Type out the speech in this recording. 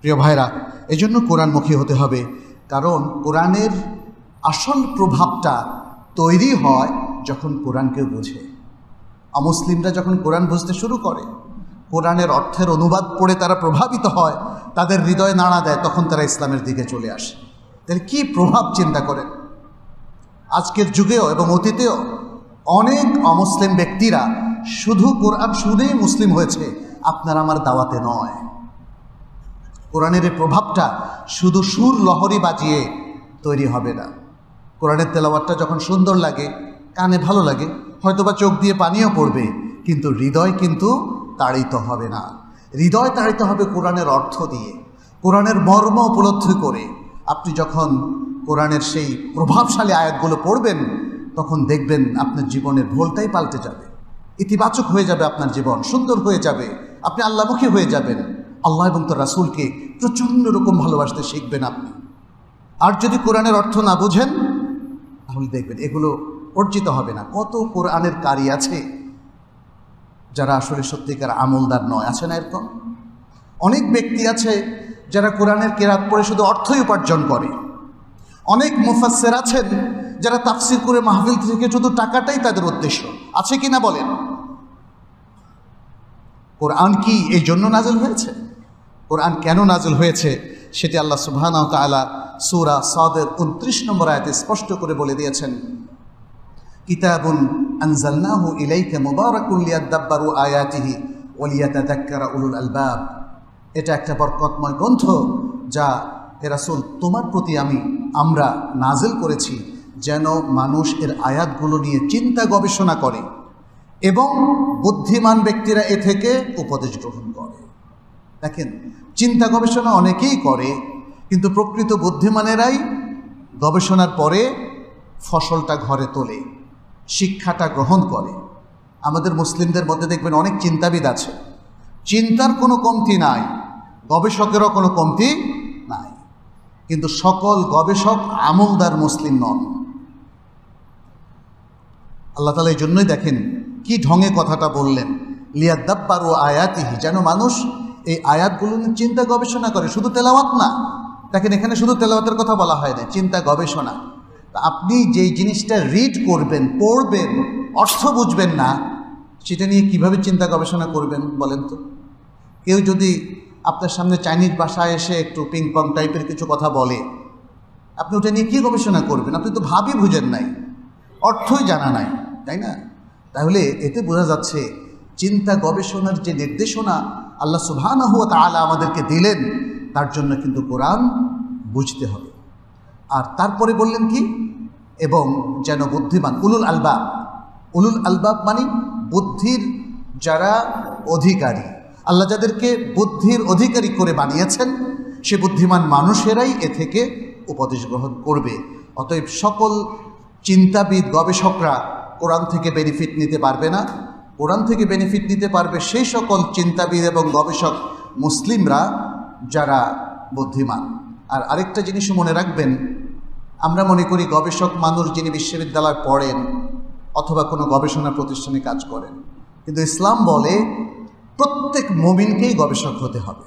প্রিয় ভাইরা, এজন্য কোরআনমুখী হতে হবে, কারণ কোরআনের আসল প্রভাবটা তৈরি হয় যখন কোরআনকে বুঝে। অমুসলিমরা যখন কোরআন বুঝতে শুরু করে, কোরআনের অর্থের অনুবাদ পড়ে তারা প্রভাবিত হয়, তাদের হৃদয় নাড়া দেয়, তখন তারা ইসলামের দিকে চলে আসে। তাহলে কী প্রভাব চিন্তা করেন। আজকের যুগেও এবং অতীতেও অনেক অমুসলিম ব্যক্তিরা শুধু কোরআন শুনেই মুসলিম হয়েছে, আপনার আমার দাওয়াতে নয়। কোরআনের এই প্রভাবটা শুধু সুর লহরী বাজিয়ে তৈরি হবে না। কোরআনের তেলাওয়াতটা যখন সুন্দর লাগে, কানে ভালো লাগে, হয়তোবা চোখ দিয়ে পানিও পড়বে, কিন্তু হৃদয় কিন্তু তাড়িত হবে না। হৃদয় তাড়িত হবে কোরআনের অর্থ দিয়ে, কোরআনের মর্ম উপলব্ধি করে। আপনি যখন কোরআনের সেই প্রভাবশালী আয়াতগুলো পড়বেন, তখন দেখবেন আপনার জীবনের ভোলটাই পাল্টে যাবে, ইতিবাচক হয়ে যাবে আপনার জীবন, সুন্দর হয়ে যাবে, আপনি আল্লাহমুখী হয়ে যাবেন, আল্লাহ এবং তার রাসূলকে প্রচণ্ড রকম ভালোবাসতে শিখবেন আপনি। আর যদি কোরআনের অর্থ না বুঝেন, তাহলে দেখবেন এগুলো অর্জিত হবে না। কত কোরআনের কারি আছে যারা আসলে সত্যিকার আমলদার নয়, আছে না এরকম? অনেক ব্যক্তি আছে যারা কোরআনের কেরাত পড়ে শুধু অর্থই উপার্জন করে। অনেক মুফাসসির আছেন যারা তাফসির করে মাহফিল থেকে শুধু টাকাটাই তাদের উদ্দেশ্য। আছে কি না বলেন? কোরআন কি এই জন্য নাজিল হয়েছে? কোরআন কেন নাজিল হয়েছে সেটি আল্লাহ সুবহানাহু ওয়া তাআলা সূরা সাদের 29 নম্বর আয়াতে স্পষ্ট করে বলে দিয়েছেন, কিতাবুন আনজালনাহু ইলাইকা মুবারাকুন লিয়াদাব্বারু আয়াতিহি ওয়া লিয়াতাযাক্কারা উলুল আলবাব। এটা একটা বরকতময় গ্রন্থ যা হে রাসূল তোমার প্রতি আমরা নাজিল করেছি, যেন মানুষ এর আয়াতগুলো নিয়ে চিন্তা গবেষণা করে এবং বুদ্ধিমান ব্যক্তিরা এ থেকে উপদেশ গ্রহণ করে। দেখেন, চিন্তা গবেষণা অনেকেই করে, কিন্তু প্রকৃত বুদ্ধিমানেরাই গবেষণার পরে ফসলটা ঘরে তোলে, শিক্ষাটা গ্রহণ করে। আমাদের মুসলিমদের মধ্যে দেখবেন অনেক চিন্তাবিদ আছে, চিন্তার কোনো কমতি নাই, গবেষকেরও কোনো কমতি নাই, কিন্তু সকল গবেষক আমলদার মুসলিম নন। আল্লাহ তাআলা এই জন্যই দেখেন কি ঢঙে কথাটা বললেন, লিয়াদাব্বারু আয়াতিহি, যেন মানুষ এই আয়াতগুলো নিয়ে চিন্তা গবেষণা করে, শুধু তেলাওয়াত না। দেখেন, এখানে শুধু তেলাওয়াতের কথা বলা হয় না, চিন্তা গবেষণা। আপনি যেই জিনিসটা রিড করবেন, পড়বেন, অর্থ বুঝবেন না, সেটা নিয়ে কিভাবে চিন্তা গবেষণা করবেন বলেন তো? কেউ যদি আপনার সামনে চাইনিজ ভাষায় এসে একটু পিং পং টাইপের কিছু কথা বলে, আপনি ওটা নিয়ে কী গবেষণা করবেন? আপনি তো ভাবই বুঝেন নাই, অর্থই জানা নাই, তাই না? তাহলে এতে বোঝা যাচ্ছে চিন্তা গবেষণার যে নির্দেশনা আল্লাহ সুবহানাহু ওয়া তাআলা আমাদেরকে দিলেন, তার জন্য কিন্তু কোরআন বুঝতে হবে। আর তারপরে বললেন কি, এবং যেন বুদ্ধিমান উলুল আলবাব। উলুল আলবাব মানে বুদ্ধির যারা অধিকারী, আল্লাহ যাদেরকে বুদ্ধির অধিকারী করে বানিয়েছেন, সে বুদ্ধিমান মানুষেরাই এ থেকে উপদেশ গ্রহণ করবে। অতএব সকল চিন্তাবিদ গবেষকরা কোরআন থেকে বেনিফিট নিতে পারবে না। কোরআন থেকে বেনিফিট নিতে পারবে সেই সকল চিন্তাবিদ এবং গবেষক মুসলিমরা যারা বুদ্ধিমান। আর আরেকটা জিনিসও মনে রাখবেন, আমরা মনে করি গবেষক মানুষ যিনি বিশ্ববিদ্যালয় পড়েন অথবা কোনো গবেষণা প্রতিষ্ঠানে কাজ করেন, কিন্তু ইসলাম বলে প্রত্যেক মুমিনকেই গবেষক হতে হবে।